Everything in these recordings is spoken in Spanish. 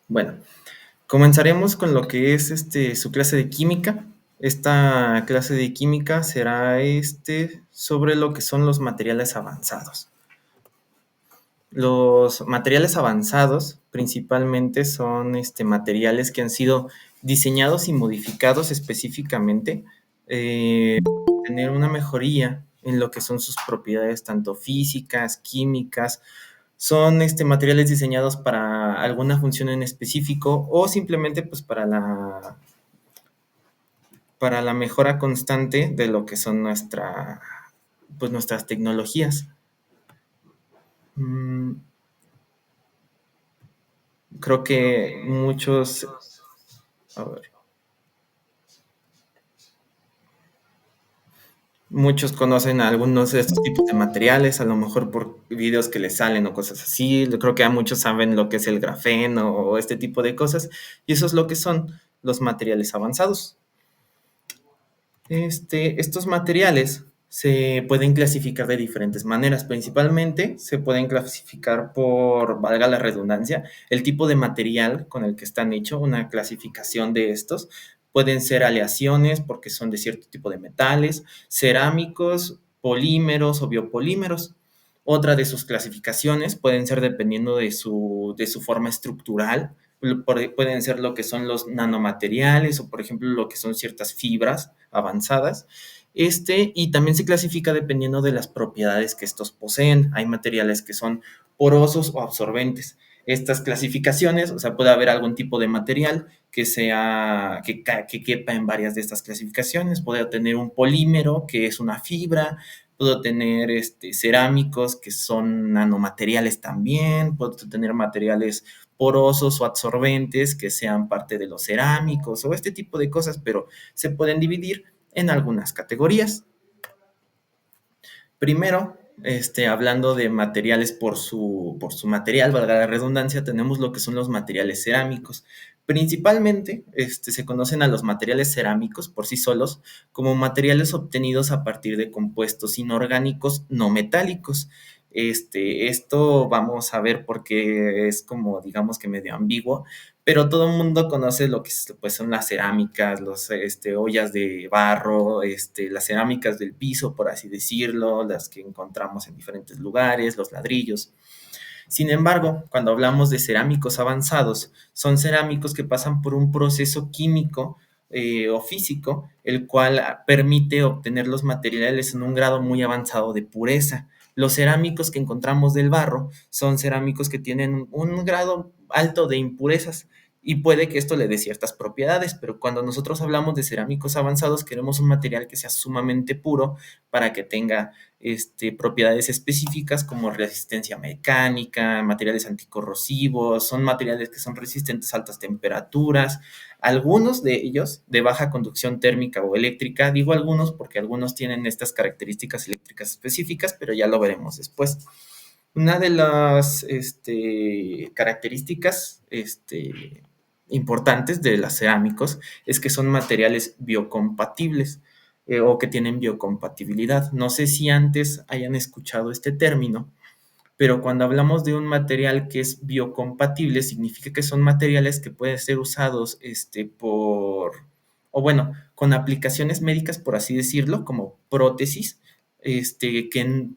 Bueno, comenzaremos con lo que es su clase de química. Esta clase de química será sobre lo que son los materiales avanzados. Los materiales avanzados principalmente son materiales que han sido diseñados y modificados específicamente tener una mejoría en lo que son sus propiedades tanto físicas, químicas. Son materiales diseñados para alguna función en específico o simplemente pues para la mejora constante de lo que son pues, nuestras tecnologías. Mm, Creo que a ver, muchos conocen a algunos de estos tipos de materiales, a lo mejor por videos que les salen o cosas así. Yo creo que a muchos saben lo que es el grafeno o este tipo de cosas, y eso es lo que son los materiales avanzados. Estos materiales se pueden clasificar de diferentes maneras. Principalmente se pueden clasificar por, valga la redundancia, el tipo de material con el que están hechos, una clasificación de estos. Pueden ser aleaciones porque son de cierto tipo de metales, cerámicos, polímeros o biopolímeros. Otra de sus clasificaciones pueden ser dependiendo de su forma estructural. Pueden ser lo que son los nanomateriales o, por ejemplo, lo que son ciertas fibras avanzadas. Y también se clasifica dependiendo de las propiedades que estos poseen. Hay materiales que son porosos o absorbentes. Estas clasificaciones, o sea, puede haber algún tipo de material que quepa en varias de estas clasificaciones. Puede tener un polímero, que es una fibra. Puedo tener cerámicos, que son nanomateriales también. Puedo tener materiales porosos o absorbentes, que sean parte de los cerámicos o este tipo de cosas, pero se pueden dividir en algunas categorías. Primero, hablando de materiales por su material, valga la redundancia, tenemos lo que son los materiales cerámicos. Principalmente, se conocen a los materiales cerámicos por sí solos como materiales obtenidos a partir de compuestos inorgánicos no metálicos. Esto vamos a ver porque es como, digamos que medio ambiguo, pero todo el mundo conoce lo que pues, son las cerámicas, ollas de barro, las cerámicas del piso, por así decirlo, las que encontramos en diferentes lugares, los ladrillos. Sin embargo, cuando hablamos de cerámicos avanzados, son cerámicos que pasan por un proceso químico o físico, el cual permite obtener los materiales en un grado muy avanzado de pureza. Los cerámicos que encontramos del barro son cerámicos que tienen un grado alto de impurezas y puede que esto le dé ciertas propiedades, pero cuando nosotros hablamos de cerámicos avanzados queremos un material que sea sumamente puro para que tenga propiedades específicas como resistencia mecánica, materiales anticorrosivos, son materiales que son resistentes a altas temperaturas, algunos de ellos de baja conducción térmica o eléctrica. Digo algunos porque algunos tienen estas características eléctricas específicas, pero ya lo veremos después. Una de las características importantes de los cerámicos es que son materiales biocompatibles o que tienen biocompatibilidad. No sé si antes hayan escuchado este término, pero cuando hablamos de un material que es biocompatible, significa que son materiales que pueden ser usados o bueno, con aplicaciones médicas, por así decirlo, como prótesis,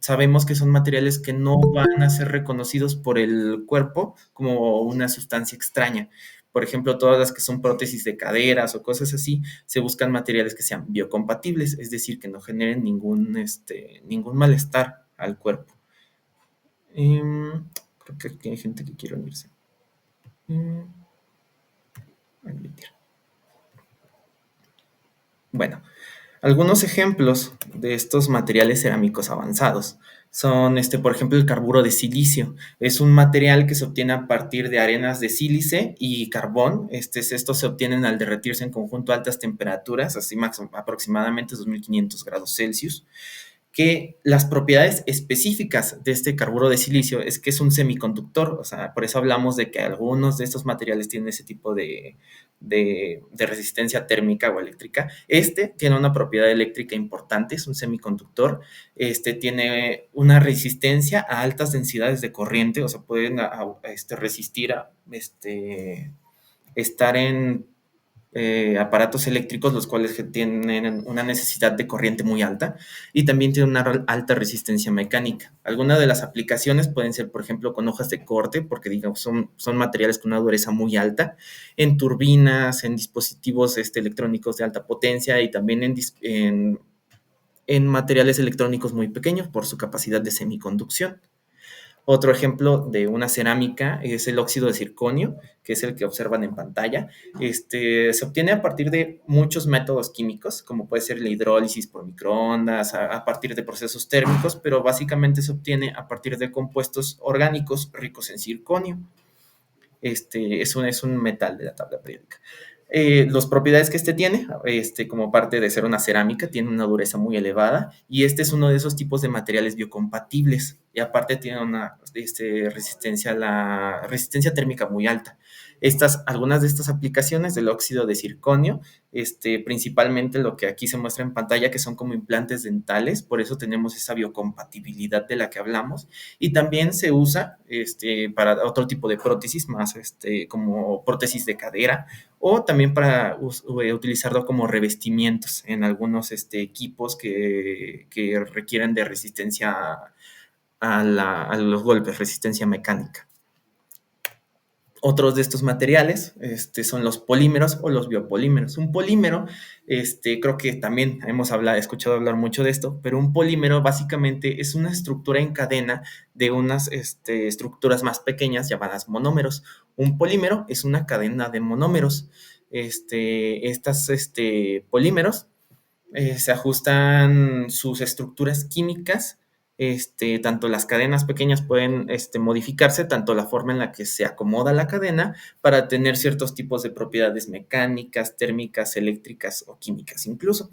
sabemos que son materiales que no van a ser reconocidos por el cuerpo como una sustancia extraña. Por ejemplo, todas las que son prótesis de caderas o cosas así, se buscan materiales que sean biocompatibles, es decir, que no generen ningún malestar al cuerpo. Creo que aquí hay gente que quiere unirse. Em, admitir. Bueno, algunos ejemplos de estos materiales cerámicos avanzados son, por ejemplo, el carburo de silicio. Es un material que se obtiene a partir de arenas de sílice y carbón. Estos se obtienen al derretirse en conjunto a altas temperaturas, así aproximadamente 2500 grados Celsius. que las propiedades específicas de este carburo de silicio es que es un semiconductor, o sea, por eso hablamos de que algunos de estos materiales tienen ese tipo de resistencia térmica o eléctrica. Este tiene una propiedad eléctrica importante, es un semiconductor, tiene una resistencia a altas densidades de corriente, o sea, pueden resistir a estar en aparatos eléctricos, los cuales tienen una necesidad de corriente muy alta y también tienen una alta resistencia mecánica. Algunas de las aplicaciones pueden ser, por ejemplo, con hojas de corte, porque digamos, son materiales con una dureza muy alta, en turbinas, en dispositivos electrónicos de alta potencia y también en materiales electrónicos muy pequeños por su capacidad de semiconducción. Otro ejemplo de una cerámica es el óxido de circonio, que es el que observan en pantalla. Se obtiene a partir de muchos métodos químicos, como puede ser la hidrólisis por microondas, a partir de procesos térmicos, pero básicamente se obtiene a partir de compuestos orgánicos ricos en circonio. Es un metal de la tabla periódica. Las propiedades que tiene, como parte de ser una cerámica, tiene una dureza muy elevada y este es uno de esos tipos de materiales biocompatibles y aparte tiene una la resistencia térmica muy alta. Algunas de estas aplicaciones del óxido de circonio, principalmente lo que aquí se muestra en pantalla, que son como implantes dentales, por eso tenemos esa biocompatibilidad de la que hablamos, y también se usa para otro tipo de prótesis, más como prótesis de cadera, o también para utilizarlo como revestimientos en algunos equipos que requieren de resistencia a los golpes, resistencia mecánica. Otros de estos materiales son los polímeros o los biopolímeros. Un polímero, creo que también escuchado hablar mucho de esto, pero un polímero básicamente es una estructura en cadena de unas estructuras más pequeñas llamadas monómeros. Un polímero es una cadena de monómeros. Estos polímeros se ajustan sus estructuras químicas, tanto las cadenas pequeñas pueden modificarse, tanto la forma en la que se acomoda la cadena para tener ciertos tipos de propiedades mecánicas, térmicas, eléctricas o químicas incluso.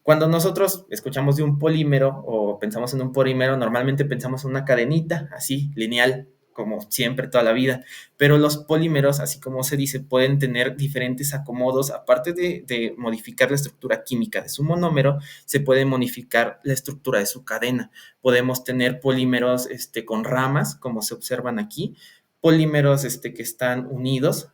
Cuando nosotros escuchamos de un polímero o pensamos en un polímero, normalmente pensamos en una cadenita así, lineal, como siempre, toda la vida. Pero los polímeros, así como se dice, pueden tener diferentes acomodos. Aparte de modificar la estructura química de su monómero, se puede modificar la estructura de su cadena. Podemos tener polímeros con ramas, como se observan aquí, polímeros que están unidos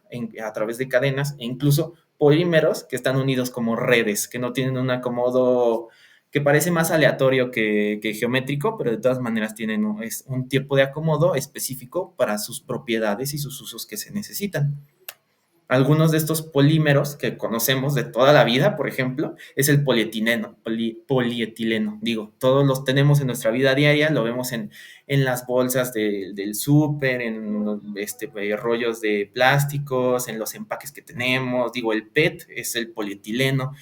a través de cadenas e incluso polímeros que están unidos como redes, que no tienen un acomodo que parece más aleatorio que geométrico, pero de todas maneras tienen un tipo de acomodo específico para sus propiedades y sus usos que se necesitan. Algunos de estos polímeros que conocemos de toda la vida, por ejemplo, es el polietileno. Digo, todos los tenemos en nuestra vida diaria, lo vemos en las bolsas del súper, en rollos de plásticos, en los empaques que tenemos. Digo, el PET es el polietileno.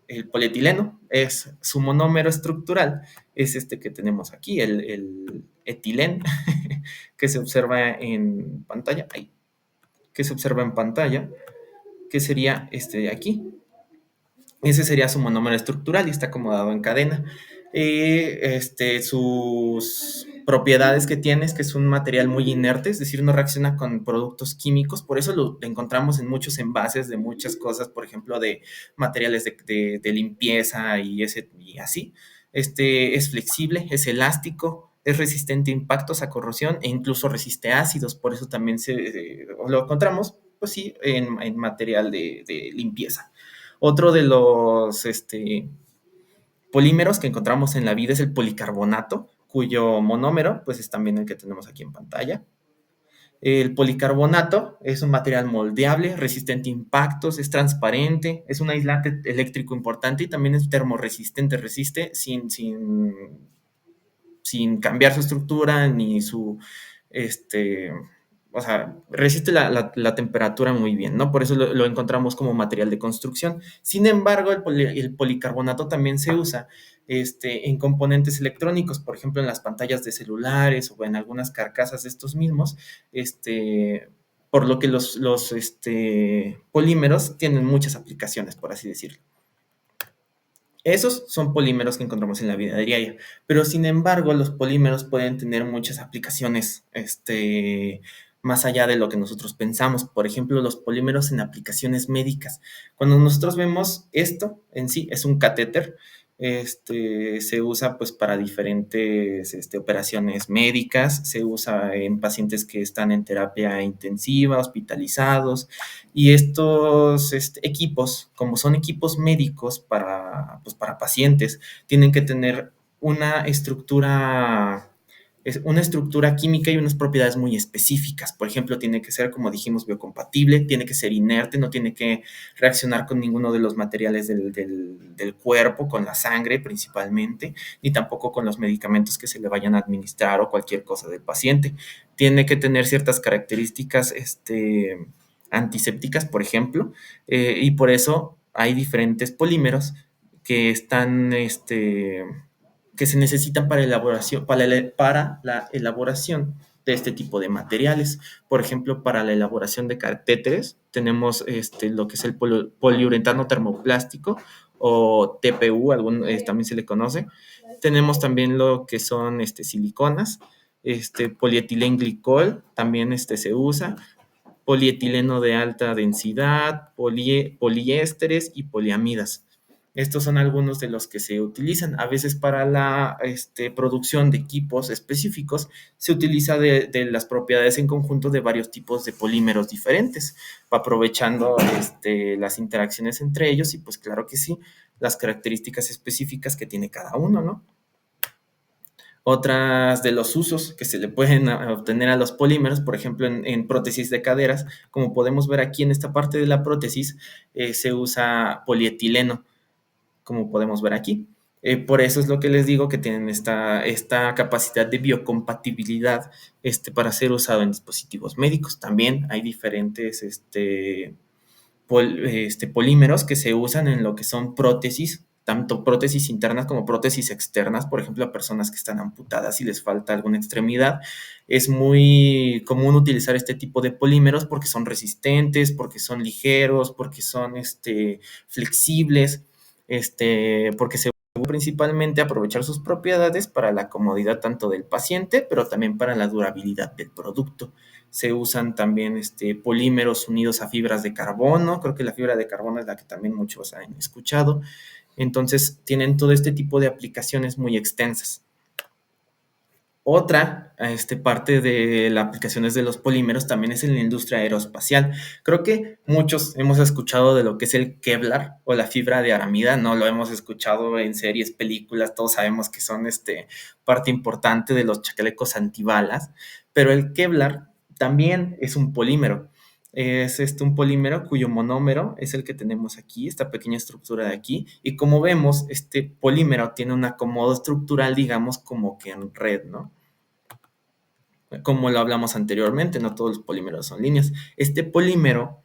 El polietileno es su monómero estructural, es este que tenemos aquí, el etileno, que se observa en pantalla. Ahí que se observa en pantalla, que sería este de aquí. Ese sería su monómero estructural y está acomodado en cadena. Sus propiedades que tiene es que es un material muy inerte, es decir, no reacciona con productos químicos, por eso lo encontramos en muchos envases de muchas cosas, por ejemplo, de materiales de limpieza y así. Es flexible, es elástico, es resistente a impactos, a corrosión e incluso resiste ácidos, por eso también lo encontramos, pues sí, en material de limpieza. Otro de los polímeros que encontramos en la vida es el policarbonato, cuyo monómero pues es también el que tenemos aquí en pantalla. El policarbonato es un material moldeable, resistente a impactos, es transparente, es un aislante eléctrico importante y también es termorresistente, resiste sin cambiar su estructura ni o sea, resiste la temperatura muy bien, ¿no? Por eso lo encontramos como material de construcción. Sin embargo, el policarbonato también se usa en componentes electrónicos, por ejemplo, en las pantallas de celulares o en algunas carcasas de estos mismos, por lo que los polímeros tienen muchas aplicaciones, por así decirlo. Esos son polímeros que encontramos en la vida diaria, pero sin embargo los polímeros pueden tener muchas aplicaciones, más allá de lo que nosotros pensamos. Por ejemplo, los polímeros en aplicaciones médicas. Cuando nosotros vemos esto en sí, es un catéter, se usa pues para diferentes operaciones médicas, se usa en pacientes que están en terapia intensiva, hospitalizados, y estos equipos, como son equipos médicos pues, para pacientes, tienen que tener una estructura, una estructura química y unas propiedades muy específicas. Por ejemplo, tiene que ser, como dijimos, biocompatible, tiene que ser inerte, no tiene que reaccionar con ninguno de los materiales del cuerpo, con la sangre principalmente, ni tampoco con los medicamentos que se le vayan a administrar o cualquier cosa del paciente. Tiene que tener ciertas características, antisépticas, por ejemplo, y por eso hay diferentes polímeros que están, que se necesitan para elaboración, para la elaboración de este tipo de materiales. Por ejemplo, para la elaboración de catéteres tenemos lo que es el poliuretano termoplástico o TPU, también se le conoce. Tenemos también lo que son siliconas, polietilenglicol también se usa, polietileno de alta densidad, poliésteres y poliamidas. Estos son algunos de los que se utilizan. A veces para la producción de equipos específicos se utiliza de las propiedades en conjunto de varios tipos de polímeros diferentes, aprovechando las interacciones entre ellos y pues claro que sí, las características específicas que tiene cada uno, ¿no? Otras de los usos que se le pueden obtener a los polímeros, por ejemplo, en prótesis de caderas, como podemos ver aquí en esta parte de la prótesis, se usa polietileno, como podemos ver aquí. Por eso es lo que les digo que tienen esta capacidad de biocompatibilidad para ser usado en dispositivos médicos. También hay diferentes polímeros que se usan en lo que son prótesis, tanto prótesis internas como prótesis externas, por ejemplo, a personas que están amputadas y les falta alguna extremidad. Es muy común utilizar este tipo de polímeros porque son resistentes, porque son ligeros, porque son flexibles, porque se principalmente aprovechar sus propiedades para la comodidad tanto del paciente, pero también para la durabilidad del producto. Se usan también polímeros unidos a fibras de carbono, creo que la fibra de carbono es la que también muchos han escuchado. Entonces tienen todo este tipo de aplicaciones muy extensas. Otra parte de las aplicaciones de los polímeros también es en la industria aeroespacial. Creo que muchos hemos escuchado de lo que es el Kevlar o la fibra de aramida, no lo hemos escuchado en series, películas, todos sabemos que son parte importante de los chalecos antibalas, pero el Kevlar también es un polímero. Es un polímero cuyo monómero es el que tenemos aquí, esta pequeña estructura de aquí, y como vemos, este polímero tiene un acomodo estructural, digamos, como que en red, ¿no? Como lo hablamos anteriormente, no todos los polímeros son líneas. Este polímero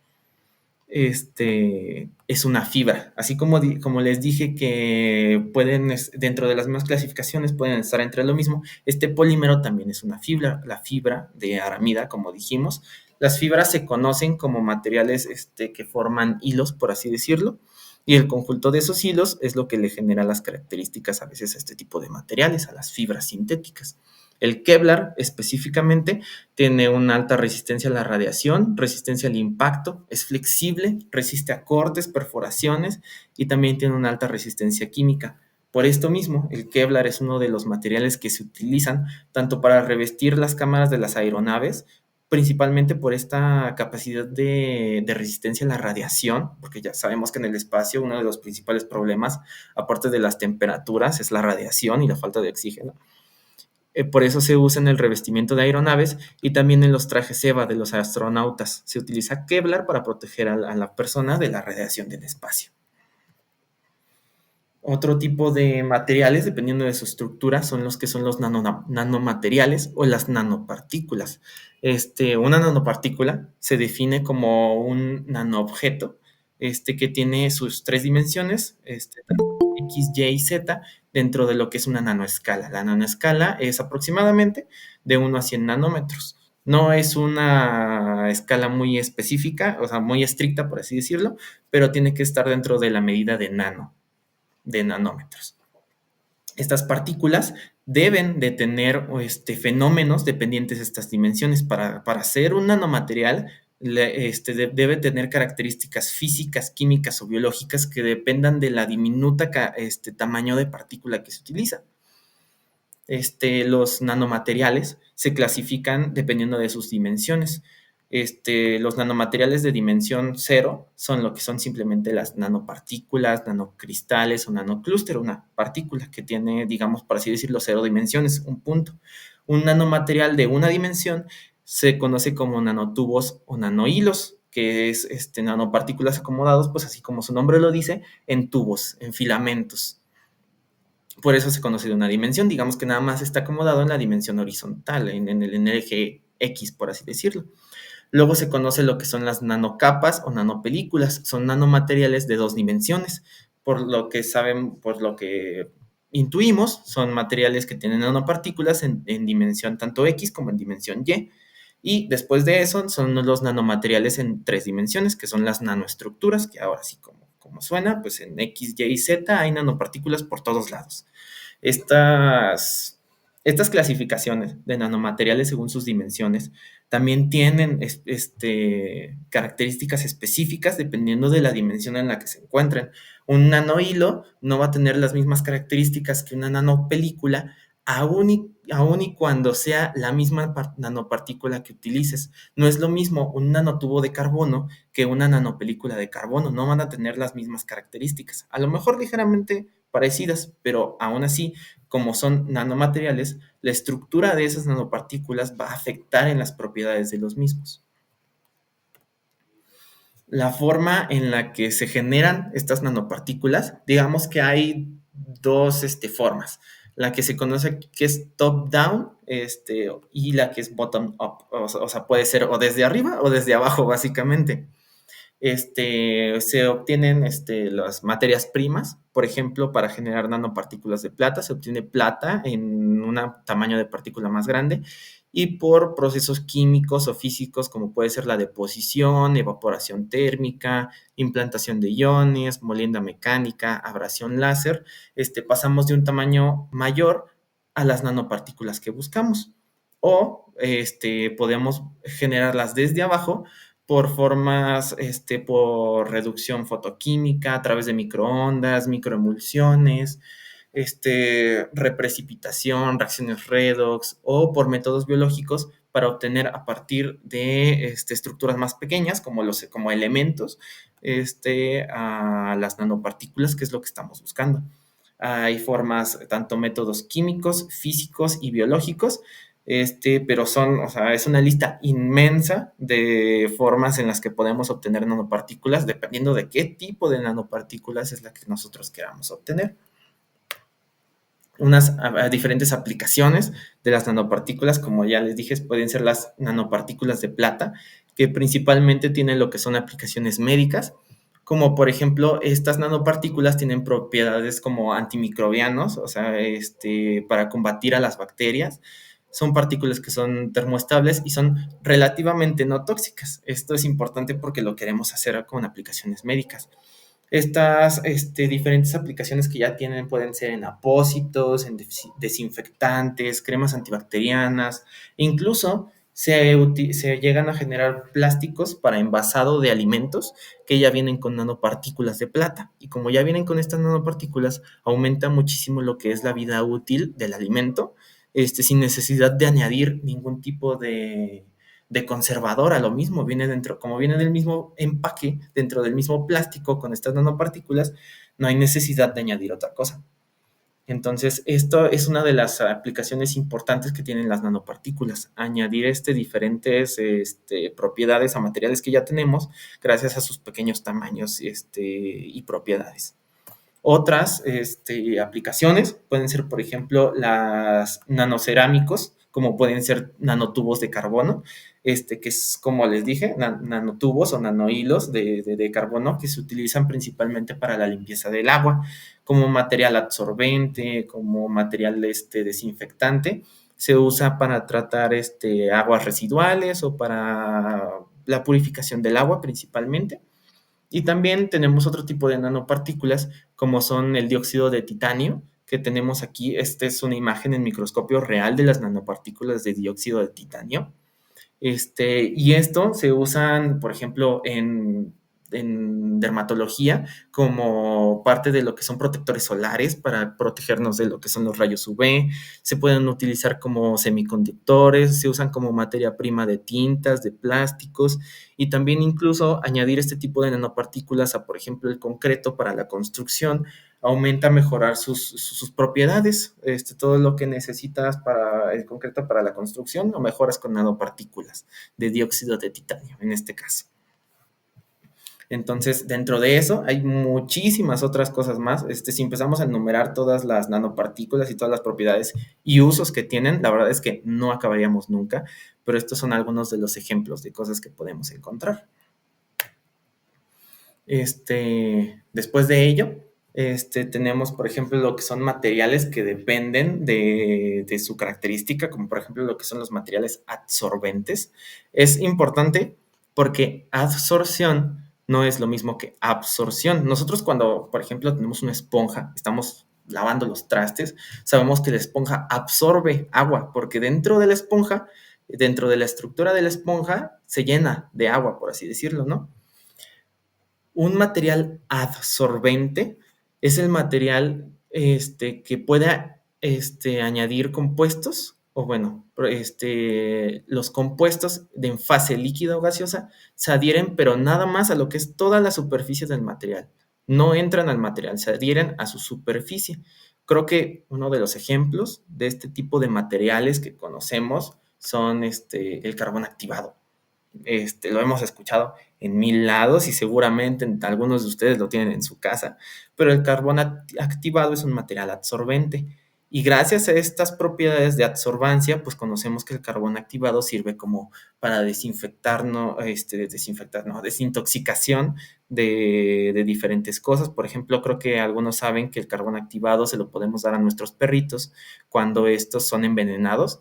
es una fibra, así como les dije que pueden, dentro de las mismas clasificaciones, pueden estar entre lo mismo. Este polímero también es una fibra, la fibra de aramida, como dijimos. Las fibras se conocen como materiales que forman hilos, por así decirlo, y el conjunto de esos hilos es lo que le genera las características a veces a este tipo de materiales, a las fibras sintéticas. El Kevlar específicamente tiene una alta resistencia a la radiación, resistencia al impacto, es flexible, resiste a cortes, perforaciones y también tiene una alta resistencia química. Por esto mismo, el Kevlar es uno de los materiales que se utilizan tanto para revestir las cámaras de las aeronaves, principalmente por esta capacidad de resistencia a la radiación, porque ya sabemos que en el espacio uno de los principales problemas, aparte de las temperaturas, es la radiación y la falta de oxígeno. Por eso se usa en el revestimiento de aeronaves y también en los trajes EVA de los astronautas. Se utiliza Kevlar para proteger a la persona de la radiación del espacio. Otro tipo de materiales, dependiendo de su estructura, son los que son los nanomateriales o las nanopartículas. Una nanopartícula se define como un nanoobjeto que tiene sus tres dimensiones, X, Y y Z, dentro de lo que es una nanoescala. La nanoescala es aproximadamente de 1 a 100 nanómetros. No es una escala muy específica, o sea, muy estricta, por así decirlo, pero tiene que estar dentro de la medida de nano. de nanómetros. Estas partículas deben de tener fenómenos dependientes de estas dimensiones. Para ser un nanomaterial, debe tener características físicas, químicas o biológicas que dependan de la diminuta tamaño de partícula que se utiliza. Los nanomateriales se clasifican dependiendo de sus dimensiones. Los nanomateriales de dimensión cero son lo que son simplemente las nanopartículas, nanocristales o nanoclúster, una partícula que tiene, digamos, por así decirlo, cero dimensiones, un punto. Un nanomaterial de una dimensión se conoce como nanotubos o nanohilos, que es nanopartículas acomodados, pues así como su nombre lo dice, en tubos, en filamentos. Por eso se conoce de una dimensión, digamos que nada más está acomodado en la dimensión horizontal, en el eje X, por así decirlo. Luego se conoce lo que son las nanocapas o nanopelículas, son nanomateriales de dos dimensiones, por lo que saben, por lo que intuimos, son materiales que tienen nanopartículas en dimensión tanto X como en dimensión Y. Y después de eso son los nanomateriales en tres dimensiones, que son las nanoestructuras, que ahora sí como suena, pues en X, Y y Z hay nanopartículas por todos lados. Estas clasificaciones de nanomateriales según sus dimensiones también tienen características específicas dependiendo de la dimensión en la que se encuentren. Un nanohilo no va a tener las mismas características que una nanopelícula, aun y cuando sea la misma nanopartícula que utilices. No es lo mismo un nanotubo de carbono que una nanopelícula de carbono. No van a tener las mismas características. A lo mejor ligeramente parecidas, pero aún así, como son nanomateriales, la estructura de esas nanopartículas va a afectar en las propiedades de los mismos. La forma en la que se generan estas nanopartículas, digamos que hay dos formas. La que se conoce aquí que es top-down y la que es bottom-up. O sea, puede ser o desde arriba o desde abajo, básicamente. Se obtienen las materias primas, por ejemplo, para generar nanopartículas de plata, se obtiene plata en un tamaño de partícula más grande y por procesos químicos o físicos como puede ser la deposición, evaporación térmica, implantación de iones, molienda mecánica, abrasión láser, pasamos de un tamaño mayor a las nanopartículas que buscamos. O podemos generarlas desde abajo por formas, por reducción fotoquímica, a través de microondas, microemulsiones, reprecipitación, reacciones redox o por métodos biológicos para obtener a partir de estructuras más pequeñas, como elementos, a las nanopartículas, que es lo que estamos buscando. Hay formas, tanto métodos químicos, físicos y biológicos, pero o sea, es una lista inmensa de formas en las que podemos obtener nanopartículas, dependiendo de qué tipo de nanopartículas es la que nosotros queramos obtener. Diferentes aplicaciones de las nanopartículas, como ya les dije, pueden ser las nanopartículas de plata, que principalmente tienen lo que son aplicaciones médicas, como por ejemplo, estas nanopartículas tienen propiedades como antimicrobianos, o sea, para combatir a las bacterias. Son partículas que son termoestables y son relativamente no tóxicas. Esto es importante porque lo queremos hacer con aplicaciones médicas. Estas diferentes aplicaciones que ya tienen pueden ser en apósitos, en desinfectantes, cremas antibacterianas, incluso se llegan a generar plásticos para envasado de alimentos que ya vienen con nanopartículas de plata. Y como ya vienen con estas nanopartículas, aumenta muchísimo lo que es la vida útil del alimento, sin necesidad de añadir ningún tipo de conservador a lo mismo, viene dentro, como viene del mismo empaque, dentro del mismo plástico con estas nanopartículas, no hay necesidad de añadir otra cosa. Entonces, esto es una de las aplicaciones importantes que tienen las nanopartículas, añadir diferentes propiedades a materiales que ya tenemos gracias a sus pequeños tamaños y propiedades. Otras aplicaciones pueden ser, por ejemplo, las nanocerámicos, como pueden ser nanotubos de carbono, que es, como les dije, nanotubos o nanohilos de carbono que se utilizan principalmente para la limpieza del agua, como material absorbente, como material desinfectante. Se usa para tratar aguas residuales o para la purificación del agua principalmente. Y también tenemos otro tipo de nanopartículas, como son el dióxido de titanio, que tenemos aquí. Esta es una imagen en microscopio real de las nanopartículas de dióxido de titanio. Y esto se usan, por ejemplo, en dermatología como parte de lo que son protectores solares para protegernos de lo que son los rayos UV. Se pueden utilizar como semiconductores, se usan como materia prima de tintas, de plásticos, y también incluso añadir este tipo de nanopartículas a, por ejemplo, el concreto para la construcción aumenta mejorar sus propiedades. Todo lo que necesitas para el concreto para la construcción lo mejoras con nanopartículas de dióxido de titanio, en este caso. Entonces, dentro de eso hay muchísimas otras cosas más. Si empezamos a enumerar todas las nanopartículas y todas las propiedades y usos que tienen, la verdad es que no acabaríamos nunca, pero estos son algunos de los ejemplos de cosas que podemos encontrar. Después de ello, tenemos, por ejemplo, lo que son materiales que dependen de su característica, como por ejemplo lo que son los materiales adsorbentes. Es importante porque adsorción no es lo mismo que absorción. Nosotros cuando, por ejemplo, tenemos una esponja, estamos lavando los trastes, sabemos que la esponja absorbe agua, porque dentro de la esponja, dentro de la estructura de la esponja, se llena de agua, por así decirlo, ¿no? Un material adsorbente es el material que pueda añadir compuestos, o bueno, los compuestos en fase líquida o gaseosa se adhieren, pero nada más a lo que es toda la superficie del material. No entran al material, se adhieren a su superficie. Creo que uno de los ejemplos de este tipo de materiales que conocemos son el carbón activado. Lo hemos escuchado en mil lados y seguramente algunos de ustedes lo tienen en su casa, pero el carbón activado es un material absorbente y gracias a estas propiedades de adsorbancia, pues conocemos que el carbón activado sirve como para desintoxicación de diferentes cosas. Por ejemplo, creo que algunos saben que el carbón activado se lo podemos dar a nuestros perritos cuando estos son envenenados,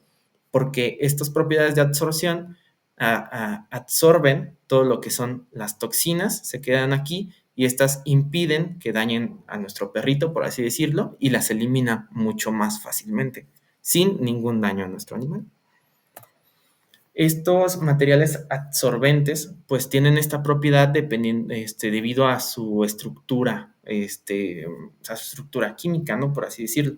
porque estas propiedades de absorción absorben todo lo que son las toxinas, se quedan aquí y estas impiden que dañen a nuestro perrito, por así decirlo, y las elimina mucho más fácilmente, sin ningún daño a nuestro animal. Estos materiales absorbentes pues tienen esta propiedad debido a su estructura, a su estructura química, ¿no? Por así decirlo.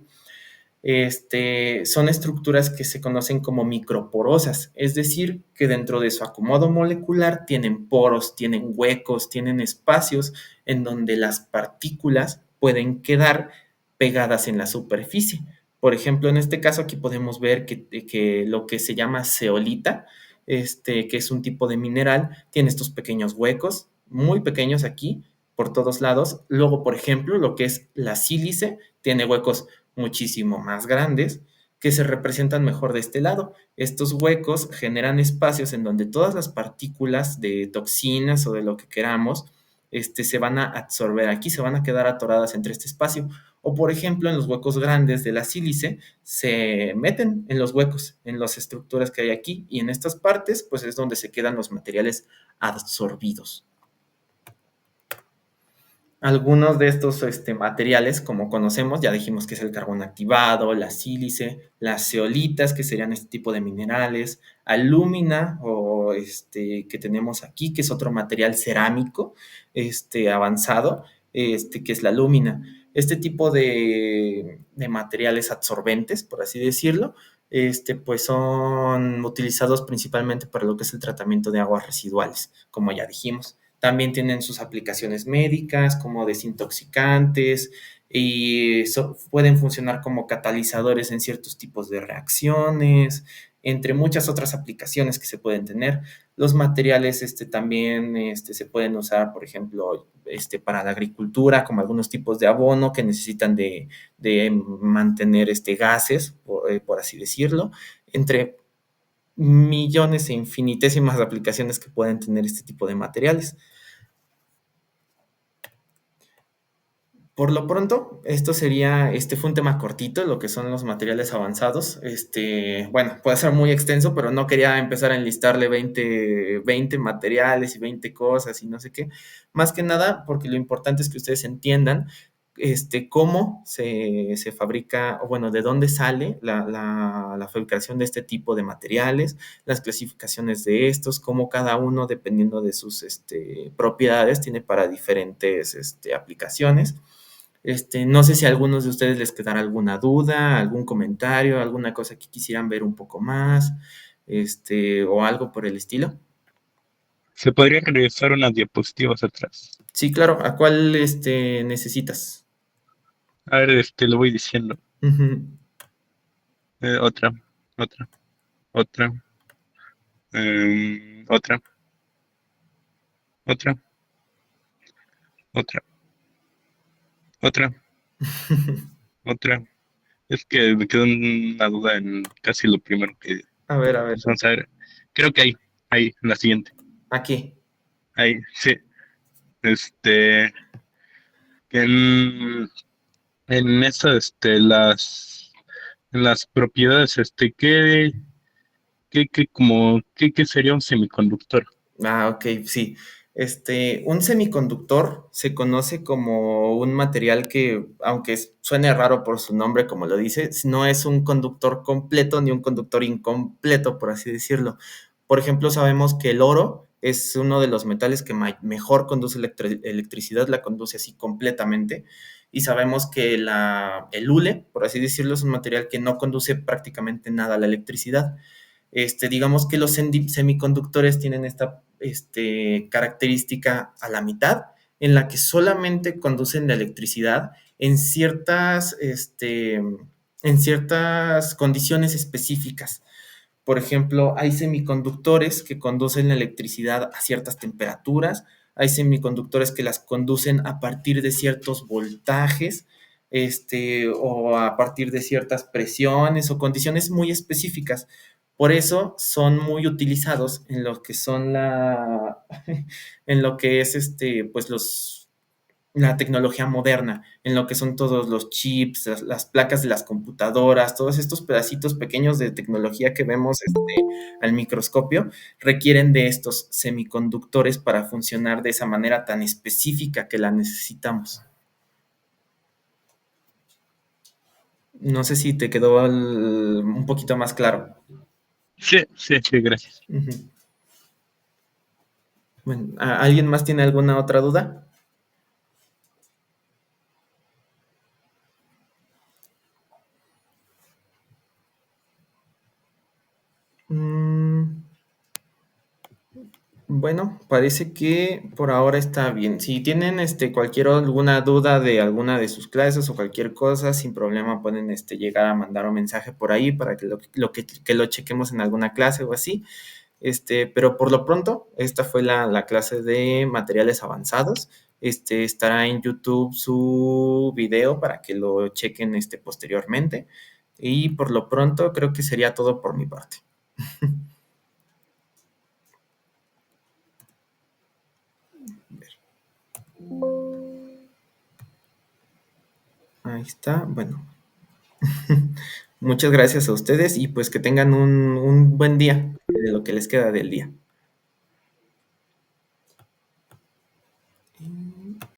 Son estructuras que se conocen como microporosas, es decir, que dentro de su acomodo molecular tienen poros, tienen huecos, tienen espacios en donde las partículas pueden quedar pegadas en la superficie. Por ejemplo, en este caso aquí podemos ver que lo que se llama zeolita, que es un tipo de mineral, tiene estos pequeños huecos, muy pequeños aquí, por todos lados. Luego, por ejemplo, lo que es la sílice tiene huecos muchísimo más grandes que se representan mejor de este lado. Estos huecos generan espacios en donde todas las partículas de toxinas o de lo que queramos se van a absorber aquí, se van a quedar atoradas entre este espacio. O por ejemplo, en los huecos grandes de la sílice se meten en los huecos, en las estructuras que hay aquí, y en estas partes pues es donde se quedan los materiales absorbidos. Algunos de estos materiales, como conocemos, ya dijimos que es el carbón activado, la sílice, las zeolitas, que serían este tipo de minerales, alúmina, o que tenemos aquí, que es otro material cerámico avanzado, que es la alúmina. Este tipo de materiales absorbentes, por así decirlo, pues son utilizados principalmente para lo que es el tratamiento de aguas residuales, como ya dijimos. También tienen sus aplicaciones médicas como desintoxicantes y pueden funcionar como catalizadores en ciertos tipos de reacciones, entre muchas otras aplicaciones que se pueden tener. Los materiales también se pueden usar, por ejemplo, para la agricultura, como algunos tipos de abono que necesitan de mantener gases, por así decirlo, entre millones e infinitésimas aplicaciones que pueden tener este tipo de materiales. Por lo pronto, esto sería, fue un tema cortito, lo que son los materiales avanzados. Bueno, puede ser muy extenso, pero no quería empezar a enlistarle 20 materiales y 20 cosas y no sé qué. Más que nada, porque lo importante es que ustedes entiendan, cómo se fabrica, o bueno, de dónde sale la fabricación de este tipo de materiales, las clasificaciones de estos, cómo cada uno, dependiendo de sus, propiedades, tiene para diferentes, aplicaciones. No sé si a algunos de ustedes les quedará alguna duda, algún comentario, alguna cosa que quisieran ver un poco más, o algo por el estilo. ¿Se podría regresar unas diapositivas atrás? Sí, claro. ¿A cuál, necesitas? A ver, lo voy diciendo. Ujú. Otra, otra, otra, otra, otra, otra, otra, otra. Es que me quedó una duda en casi lo primero que A ver, a ver. vamos a ver. Creo que ahí, en la siguiente. Aquí. Ahí, sí. Este, en, en esa, en las propiedades, qué sería un semiconductor? Ah, ok, sí. Un semiconductor se conoce como un material que, aunque suene raro por su nombre, como lo dice, no es un conductor completo ni un conductor incompleto, por así decirlo. Por ejemplo, sabemos que el oro es uno de los metales que mejor conduce electricidad, la conduce así completamente. Y sabemos que el hule, por así decirlo, es un material que no conduce prácticamente nada a la electricidad. Digamos que los semiconductores tienen esta, característica a la mitad, en la que solamente conducen la electricidad en ciertas condiciones específicas. Por ejemplo, hay semiconductores que conducen la electricidad a ciertas temperaturas, hay semiconductores que las conducen a partir de ciertos voltajes, o a partir de ciertas presiones o condiciones muy específicas. Por eso son muy utilizados en lo que son en lo que es, pues la tecnología moderna, en lo que son todos los chips, las placas de las computadoras, todos estos pedacitos pequeños de tecnología que vemos, al microscopio, requieren de estos semiconductores para funcionar de esa manera tan específica que la necesitamos. No sé si te quedó un poquito más claro. Sí, sí, sí, gracias. Ujú. Bueno, ¿alguien más tiene alguna otra duda? Mm, Bueno, parece que por ahora está bien. Si tienen, alguna duda de alguna de sus clases o cualquier cosa, sin problema pueden, llegar a mandar un mensaje por ahí para que que lo chequemos en alguna clase o así. Pero por lo pronto, esta fue la clase de materiales avanzados. Estará en YouTube su video para que lo chequen, posteriormente. Y por lo pronto, creo que sería todo por mi parte. Ahí está. Bueno, muchas gracias a ustedes y pues que tengan un buen día de lo que les queda del día.